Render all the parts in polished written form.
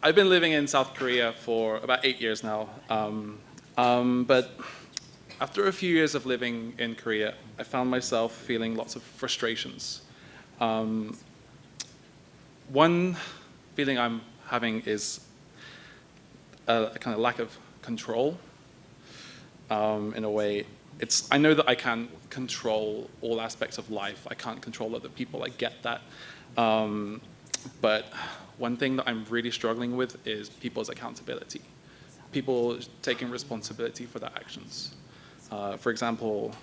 I've been living in South Korea for about 8 years now. But after a few years of living in Korea, I found myself feeling lots of frustrations. One feeling I'm having is a kind of lack of control. In a way, I know that I can't control all aspects of life. I can't control other people. I get that. But one thing that I'm really struggling with is people's accountability. People taking responsibility for their actions. For example,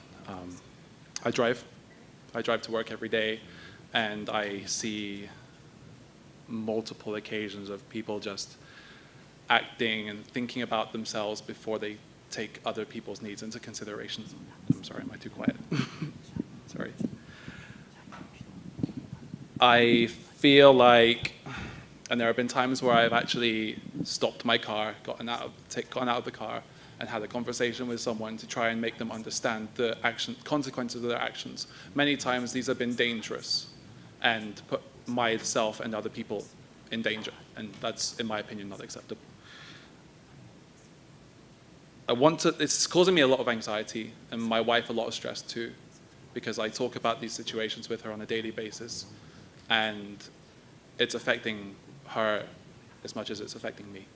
I drive to work every day, and I see multiple occasions of people just acting and thinking about themselves before they take other people's needs into consideration. I'm sorry, am I too quiet? Sorry. I feel like, and there have been times where I've actually stopped my car, gotten out of the car, and had a conversation with someone to try and make them understand the consequences of their actions. Many times these have been dangerous and put myself and other people in danger, and that's, in my opinion, not acceptable. It's causing me a lot of anxiety, and my wife a lot of stress too, because I talk about these situations with her on a daily basis, and it's affecting her as much as it's affecting me.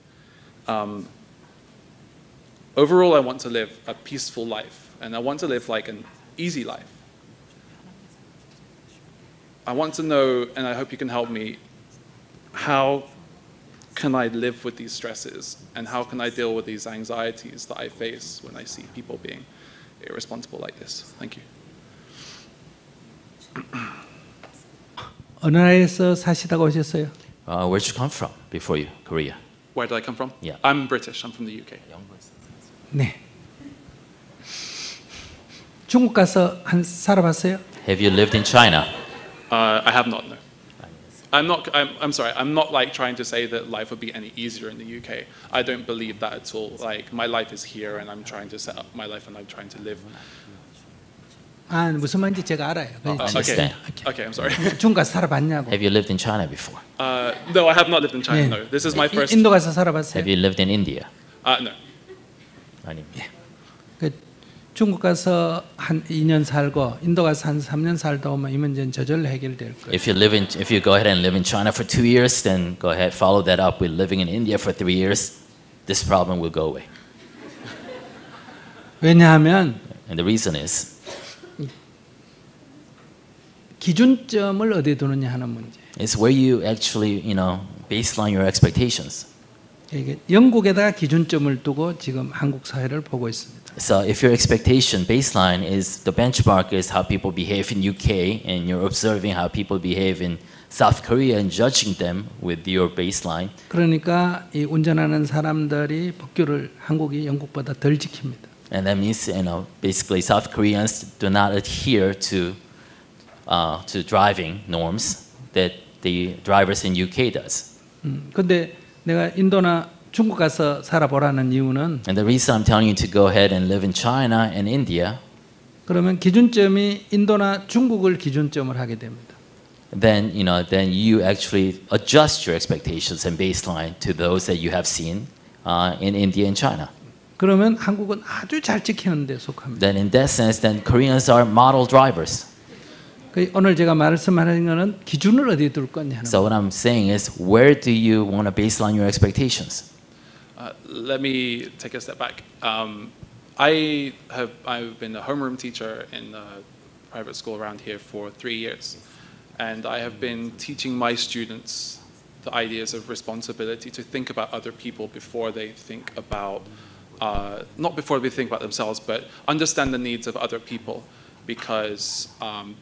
Overall, I want to live a peaceful life, and I want to live like an easy life. I want to know, and I hope you can help me, how can I live with these stresses, and how can I deal with these anxieties that I face when I see people being irresponsible like this? Thank you. 어느 나라에서 사시다가 오셨어요? Where'd you come from before you, Korea? Where did I come from? Yeah. I'm British. I'm from the UK. 네. 중국 가서 살아봤어요? Have you lived in China? I have not, no. I'm sorry, I'm not like trying to say that life would be any easier in the UK. I don't believe that at all. Like, my life is here, and I'm trying to set up my life, and I'm trying to live. 무슨 말인지 제가 알아요. Okay, I'm sorry. 중국 가서 살아봤냐고. Have you lived in China before? No, I have not lived in China, no. This is my first... 인도 가서 살아봤어요? Have you lived in India? No. 아닙니다. 중국 가서 한 2년 살고 인도 가서 한 3년 살다 오면 이 문제는 저절로 해결될 거예요. If you go ahead and live in China for 2 years, then go ahead, follow that up with living in India for 3 years. This problem will go away. 왜냐하면 And the reason is 기준점을 어디에 두느냐 하는 문제. It's where you actually, baseline your expectations. 이게 영국에다가 기준점을 두고 지금 한국 사회를 보고 있습니다. So if your expectation baseline is the benchmark is how people behave in UK, and you're observing how people behave in South Korea and judging them with your baseline. 그러니까 이 운전하는 사람들이 법규를 한국이 영국보다 덜 지킵니다. And that means, basically South Koreans do not adhere to driving norms that the drivers in UK does. 근데 내가 인도나 중국 가서 살아보라는 이유는 And the reason I'm telling you to go ahead and live in China and India, 그러면 기준점이 인도나 중국을 기준점을 하게 됩니다. then you actually adjust your expectations and baseline to those that you have seen in India and China. 그러면 한국은 아주 잘 지키는 데 속합니다. Then in that sense, then Koreans are model drivers. 오늘 제가 말씀하는 것은 기준을 어디에 둘 거냐 하는. So what I'm saying is, where do you want to baseline your expectations? Let me take a step back. I've been a homeroom teacher in a private school around here for 3 years, and I have been teaching my students the ideas of responsibility, to think about other people before they think about, not before they think about themselves, but understand the needs of other people, because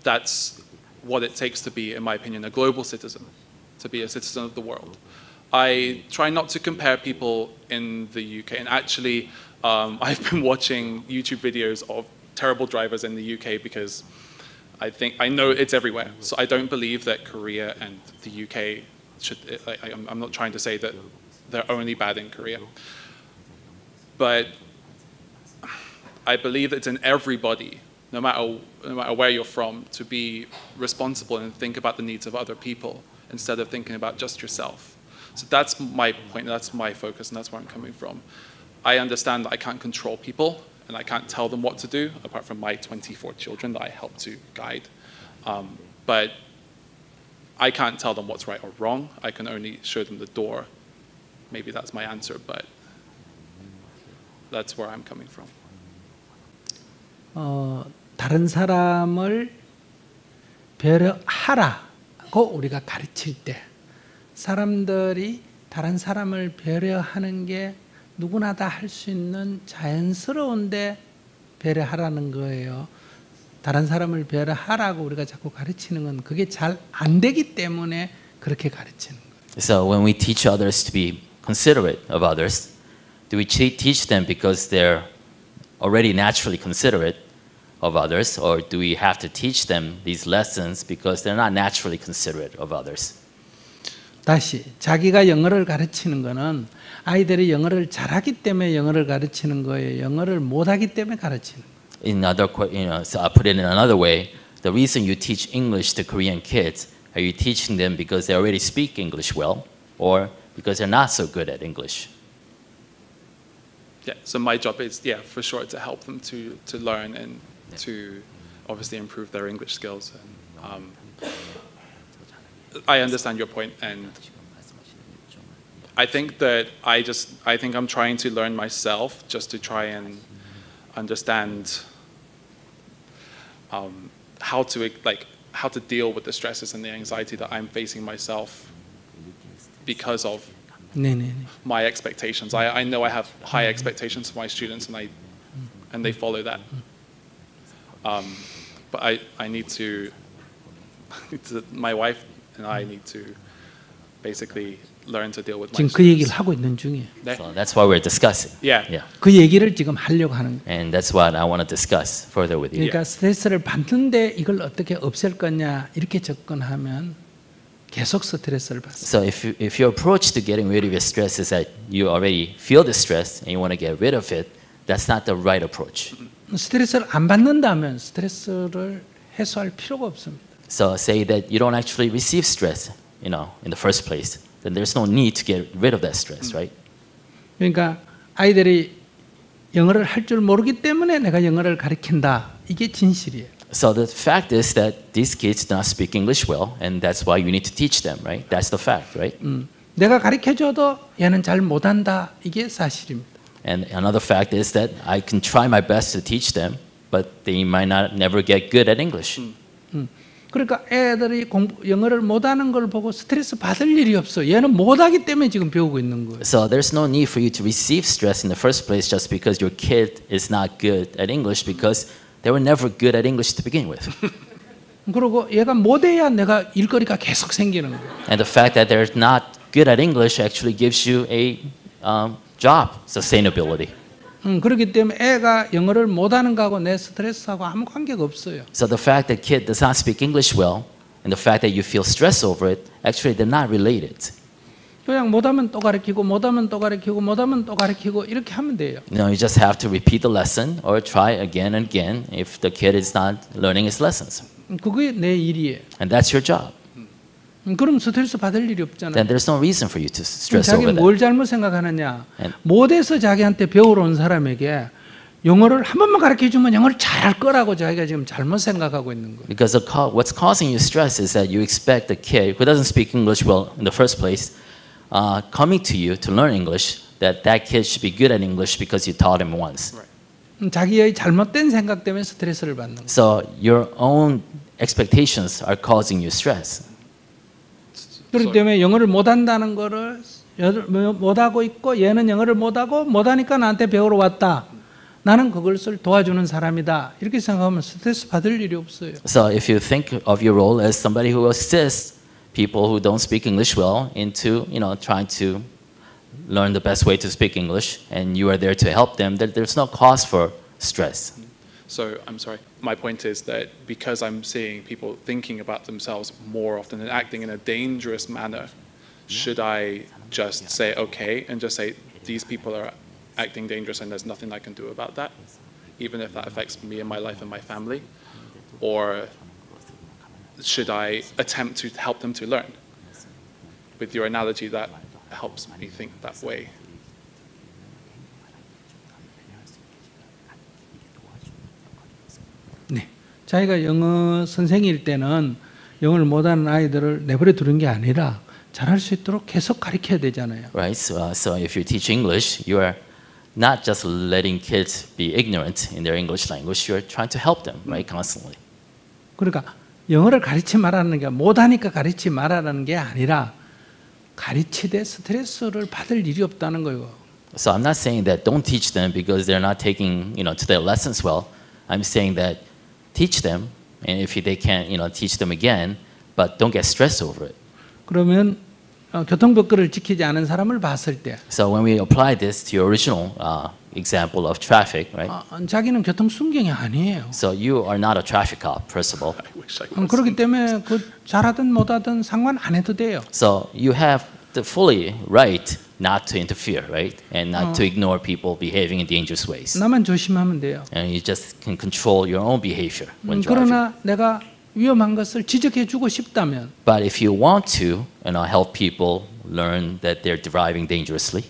that's what it takes to be, in my opinion, a global citizen, to be a citizen of the world. I try not to compare people in the UK, and actually I've been watching YouTube videos of terrible drivers in the UK because I know it's everywhere. So I don't believe that Korea and the UK should, I'm not trying to say that they're only bad in Korea, but I believe it's in everybody, no matter where you're from, to be responsible and think about the needs of other people instead of thinking about just yourself. So that's my point, that's my focus, and that's where I'm coming from. I understand that I can't control people, and I can't tell them what to do, apart from my 24 children that I help to guide. But I can't tell them what's right or wrong. I can only show them the door. Maybe that's my answer, but that's where I'm coming from. 다른 사람을 배려하라고 우리가 가르칠 때 사람들이 다른 사람을 배려하는 게 누구나 다 할 수 있는 자연스러운데 배려하라는 거예요. 다른 사람을 배려하라고 우리가 자꾸 가르치는 건 그게 잘 안 되기 때문에 그렇게 가르치는 거예요. So when we teach others to be considerate of others, do we teach them because they're already naturally considerate of others, or do we have to teach them these lessons because they're not naturally considerate of others? 다시 자기가 영어를 가르치는 거는 아이들이 영어를 잘하기 때문에 영어를 가르치는 거예요. 영어를 못하기 때문에 가르치는 거예요. So I'll put it in another way. The reason you teach English to Korean kids, are you teaching them because they already speak English well, or because they're not so good at English? Yeah, so my job is, for sure, to help them to learn and to obviously improve their English skills. And I understand your point, and I think that I think I'm trying to learn myself just to try and understand how to deal with the stresses and the anxiety that I'm facing myself because of my expectations. I know I have high expectations for my students, and they follow that. But I need to, my wife and I need to basically learn to deal with my 지금 그 얘기를 하고 있는 중이에요. 네. So that's why we're discussing. Yeah. 그 얘기를 지금 하려고 하는 거예요. And that's what I want to discuss further with you. 그러니까 스트레스를 받는데 이걸 어떻게 없앨 거냐 이렇게 접근하면 계속 스트레스를 받습니다. So if your approach to getting rid of your stress is that you already feel the stress and you want to get rid of it, that's not the right approach. 스트레스를 안 받는다면 스트레스를 해소할 필요가 없습니다. So say that you don't actually receive stress, in the first place, then there's no need to get rid of that stress, right? 그러니까 아이들이 영어를 할 줄 모르기 때문에 내가 영어를 가르친다. 이게 진실이에요. So the fact is that these kids do not speak English well, and that's why you need to teach them, right? That's the fact, right? 내가 가르쳐줘도 얘는 잘 못한다. 이게 사실입니다. And another fact is that I can try my best to teach them, but they might not never get good at English. 그러니까 애들이 영어를 못하는 걸 보고 스트레스 받을 일이 없어. 얘는 못하기 때문에 지금 배우고 있는 거예요. So there's no need for you to receive stress in the first place just because your kid is not good at English because they were never good at English to begin with. 그리고 얘가 못해야 내가 일거리가 계속 생기는 거예요. And the fact that they're not good at English actually gives you a job sustainability. 그렇기 때문에 애가 영어를 못하는 거하고 내 스트레스하고 아무 관계가 없어요. So the fact that kid does not speak English well and the fact that you feel stress over it, actually they're not related. 그냥 못하면 또 가르치고 못하면 또 가르치고 못하면 또 가르치고 이렇게 하면 돼요. You just have to repeat the lesson or try again and again if the kid is not learning his lessons. 그게 내 일이에요. And that's your job. 그럼 스트레스 받을 일이 없잖아요. Then there's no reason for you to stress 자기 over that. 뭘 잘못 생각하느냐. And- 못해서 자기한테 배우러 온 사람에게 영어를 한 번만 가르쳐주면 영어를 잘할 거라고 자기가 지금 잘못 생각하고 있는 거예요. Because what's causing you stress is that you expect the kid who doesn't speak English well in the first place, coming to you to learn English, that kid should be good at English because you taught him once. 자기의 잘못된 생각 때문에 스트레스를 받는 거예요. So your own expectations are causing you stress. 그렇기 때문에 영어를 못한다는 거를 못하고 있고 얘는 영어를 못하니까 나한테 배우러 왔다. 나는 그것을 도와주는 사람이다. 이렇게 생각하면 스트레스 받을 일이 없어요. So if you think of your role as somebody who assists people who don't speak English well into, trying to learn the best way to speak English, and you are there to help them, there's no cause for stress. So I'm sorry. My point is that because I'm seeing people thinking about themselves more often and acting in a dangerous manner, should I just say okay and just say these people are acting dangerous and there's nothing I can do about that, even if that affects me and my life and my family? Or should I attempt to help them to learn? With your analogy that helps me think that way. 네. 자기가 영어 선생일 때는 영어를 못하는 아이들을 내버려 두는 게 아니라 잘할 수 있도록 계속 가르쳐야 되잖아요. Right? So if you teach English, you are not just letting kids be ignorant in their English language. You're trying to help them, right? Constantly. 그러니까 영어를 가르치 말하는 게 못하니까 가르치 말하는 게 아니라 가르치되 스트레스를 받을 일이 없다는 거예요. So I'm not saying that don't teach them because they're not taking, to their lessons well. I'm saying that teach them, and if they can't, teach them again, but don't get stressed over it. 그러면 교통법규를 지키지 않은 사람을 봤을 때 So when we apply this to your original example of traffic, right? 자기는 교통 순경이 아니에요. So you are not a traffic cop, first of all. I wish I was. 그렇기 때문에 그 잘하든 못하든 상관 안 해도 돼요. So you have the fully right not to interfere, right? And not to ignore people behaving in dangerous ways. 나만 조심하면 돼요. And you just can control your own behavior when driving. 그러나 내가 위험한 것을 지적해 주고 싶다면 But if you want to, help people learn that they're driving dangerously,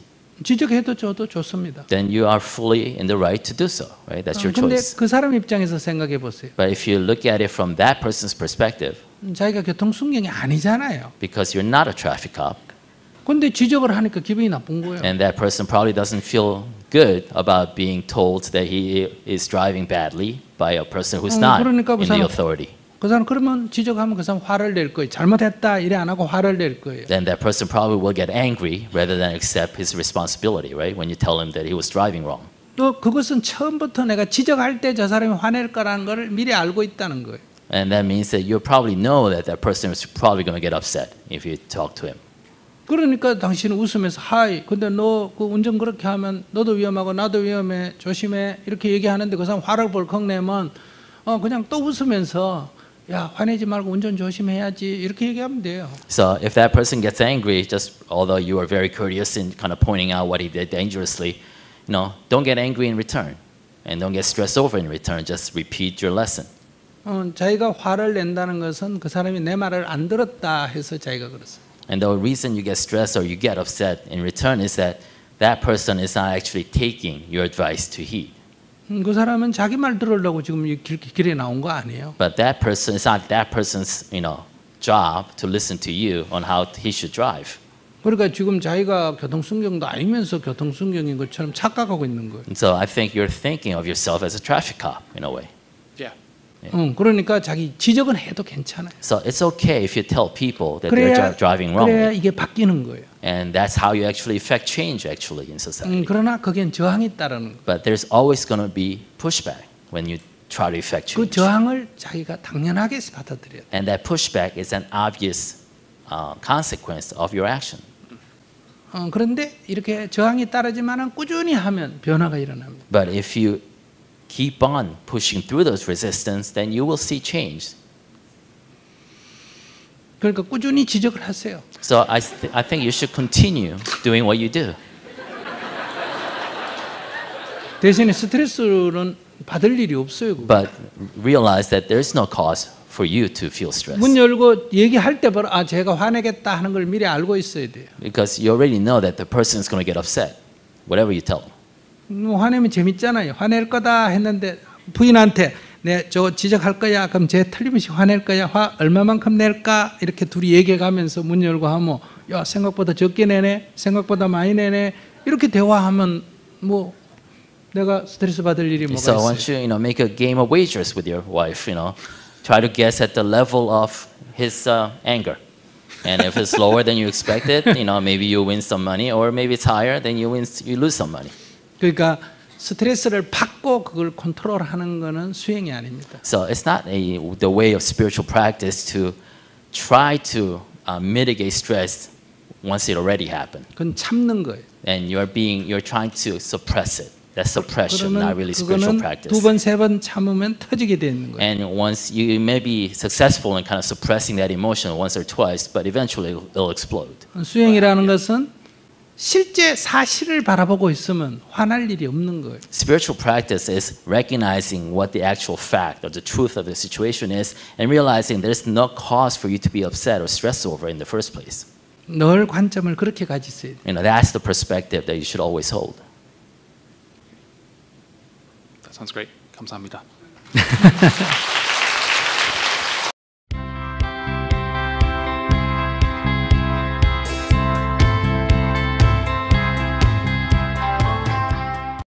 지적해도 줘도 좋습니다. then you are fully in the right to do so, right? That's your 근데 choice. 그 사람 입장에서 생각해 보세요. But if you look at it from that person's perspective, 자기가 교통 순경이 아니잖아요. because you're not a traffic cop, 근데 지적을 하니까 기분이 나쁜 거예요. and that person probably doesn't feel good about being told that he is driving badly by a person who's not 그러니까 그 in the 사람- authority. 그 사람 그러면 지적하면 그 사람 화를 낼 거예요. 잘못했다 이래 안 하고 화를 낼 거예요. Then that person probably will get angry rather than accept his responsibility, right? When you tell him that he was driving wrong. 또 그것은 처음부터 내가 지적할 때 저 사람이 화낼 거라는 걸 미리 알고 있다는 거예요. And that means that you probably know that that person is probably going to get upset if you talk to him. 그러니까 당신은 웃으면서 하이 근데 너 그 운전 그렇게 하면 너도 위험하고 나도 위험해 조심해 이렇게 얘기하는데 그 사람 화를 벌컥 내면 그냥 또 웃으면서 야 화내지 말고 운전 조심해야지 이렇게 얘기하면 돼요. So if that person gets angry, just although you are very courteous in kind of pointing out what he did dangerously, don't get angry in return, and don't get stressed over in return. Just repeat your lesson. 자기가 화를 낸다는 것은 그 사람이 내 말을 안 들었다 해서 자기가 그렇습니다. And the reason you get stressed or you get upset in return is that that person is not actually taking your advice to heed. 그 사람은 자기 말 들으려고 지금 이 길에 나온 거 아니에요. But that person, it's not that person's, job to listen to you on how he should drive. 그러니까 지금 자기가 교통순경도 아니면서 교통순경인 것처럼 착각하고 있는 거예요. And so I think you're thinking of yourself as a traffic cop in a way. Yeah. 그러니까 자기 지적은 해도 괜찮아요. So it's okay if you tell people that they're 그래야, driving 그래야 wrongly. 이게 바뀌는 거예요. And that's how you actually affect change actually in society. 그러나 거기엔 저항이 따르는 거예요. But there's always going to be pushback when you try to affect 그 change. 저항을 자기가 당연하게 받아들여야 돼요. And that pushback is an obvious consequence of your action. 그런데 이렇게 저항이 따르지만은 꾸준히 하면 변화가 일어납니다. But if you keep on pushing through those resistance, then you will see change. 그러니까 꾸준히 지적을 하세요. So I think you should continue doing what you do. 대신에 스트레스는 받을 일이 없어요. 그거. But realize that there is no cause for you to feel stress. 문 열고 얘기할 때 바로 제가 화내겠다 하는 걸 미리 알고 있어야 돼요. Because you already know that the person is going to get upset, whatever you tell them. 화내면 재밌잖아요. 화낼 거다 했는데 부인한테 내 저 지적할 거야. 그럼 쟤 틀림없이 화낼 거야. 화 얼마만큼 낼까? 이렇게 둘이 얘기해가면서 문 열고 하면 야 생각보다 적게 내네. 생각보다 많이 내네. 이렇게 대화하면 뭐 내가 스트레스 받을 일이 뭐가 So I 있어요. want you, make a game of wagers with your wife. Try to guess at the level of his anger. And if it's lower than you expected, maybe you win some money, or maybe it's higher, then you lose some money. 그러니까 스트레스를 받고 그걸 컨트롤하는 거는 수행이 아닙니다. So it's not the way of spiritual practice to try to mitigate stress once it already happened, 그건 참는 거예요. and you're trying to suppress it. That's suppression, not 그러면 really spiritual 그거는 practice. 두 번, 세 번 참으면 터지게 되는 거예요. And once you may be successful in kind of suppressing that emotion once or twice, but eventually it'll explode. 수행이라는 것은 실제 사실을 바라보고 있으면 화날 일이 없는 거예요. Spiritual practice is recognizing what the actual fact or the truth of the situation is, and realizing there's no cause for you to be upset or stressed over in the first place. 늘 관점을 그렇게 가지셔야 돼요. You know, that's the perspective that you should always hold. That sounds great. 감사합니다.